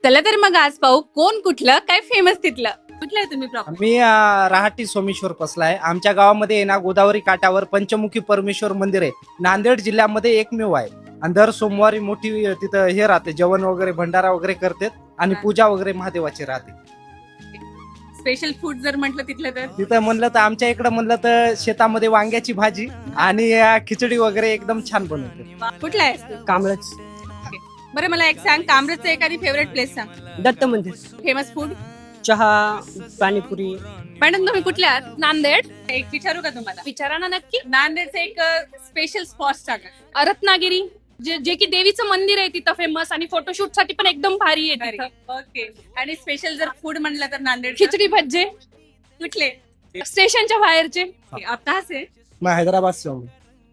चला तर मग आज पाहू कोण कुठलं काय फेमस तिथलं. कुठलं आहे तुम्ही प्रॉपर? मी राहाटी सोमेश्वर कसला आहे. आमच्या गावामध्ये आहे ना गोदावरी काठावर पंचमुखी परमेश्वर मंदिर आहे. नांदेड जिल्ह्यामध्ये एकमेव आहे आणि दर सोमवारी मोठी तिथं हे राहते, जेवण वगैरे भंडारा वगैरे करतात आणि पूजा वगैरे महादेवाची राहते. स्पेशल फूड जर म्हटलं तिथलं तर तिथं म्हणलं तर आमच्या इकडं म्हणलं तर शेतामध्ये वांग्याची भाजी आणि खिचडी वगैरे एकदम छान बनवते. कुठला आहेस तू? कांबळच बरं मला एक सांग, कांबरेचं एखादी फेवरेट प्लेस सांग. दत्त मंदिर, फेमस फूड. चहा, पाणीपुरी. मॅडम तुम्ही कुठल्या आहात? नांदेड. एक विचारू का तुम्हाला? विचारा ना नक्की. नांदेडचं एक स्पेशल स्पॉट सांगा. रत्नागिरी, जे की देवीचं मंदिर आहे तिथं फेमस आणि फोटोशूट साठी पण एकदम भारी आहे तिथं. ओके. आणि स्पेशल जर फूड म्हणलं तर नांदेड खिचडी भज्जे. कुठले? स्टेशनच्या बाहेरचे. आप कहाँ से? मैं हैदराबाद से हूँ,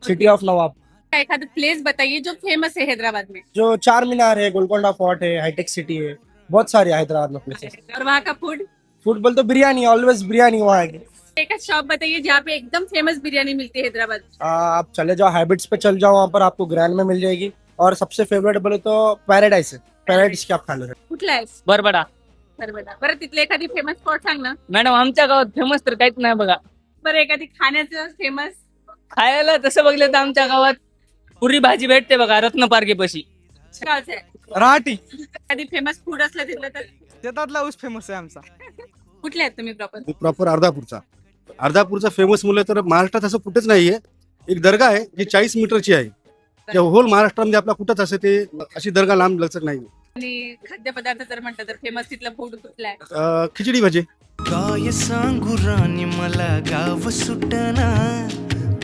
सिटी ऑफ नवाब. एखादा प्लेस बताइए जो फेमस है हैदराबाद में. जो चार मीनार है, गोलकोंडा फोर्ट है, हाईटेक सिटी है, बहुत सारे हैदराबाद में प्लेसेस. और वहाँ का फूड. फुटबॉल तो बिरयानी, ऑलवेज बिरयानी वहाँ की. एक शॉप बताइए जहाँ पे एकदम फेमस बिरयानी मिलती है हैदराबाद. आप चले जाओ हैबिट्स पे, चल जाओ, वहाँ पर आपको ग्रैंड में मिल जाएगी. और सबसे फेवरेट बोले तो पैराडाइज है, पैराडाइज की आप खा लो. कुठला आहे? बरबडा. बरं तिथले एखादी फेमस स्पॉट सांग ना. मॅडम आमच्या गावात फेमस तर काहीच नाही बघा. बरं एखादी खाण्याचं फेमस. खायला तसं बघलं तर आमच्या गावात पुरी भाजी भेटते बघा रत्नपार्केपाशी. गावचं आहे. राहटी एखादी फेमस फूड असलं तिथलं तर. शेतातला ऊस फेमस आहे आमचा. कुठले आहेत तुम्ही प्रॉपर? प्रॉपर अर्धापूरचा फेमस मुलं तर महाराष्ट्रात असं कुठेच नाहीये. एक दर्गा आहे जी 40 मीटरची आहे. त्या होल महाराष्ट्रामध्ये आपला कुठंच असं ते अशी दर्गा लांब लचक नाही. आणि खाद्यपदार्थ जर म्हटलं तर फेमस तिथलं फूड कुठलं आहे? खिचडी भजी. काय सांगू राणी मला गाव सुटना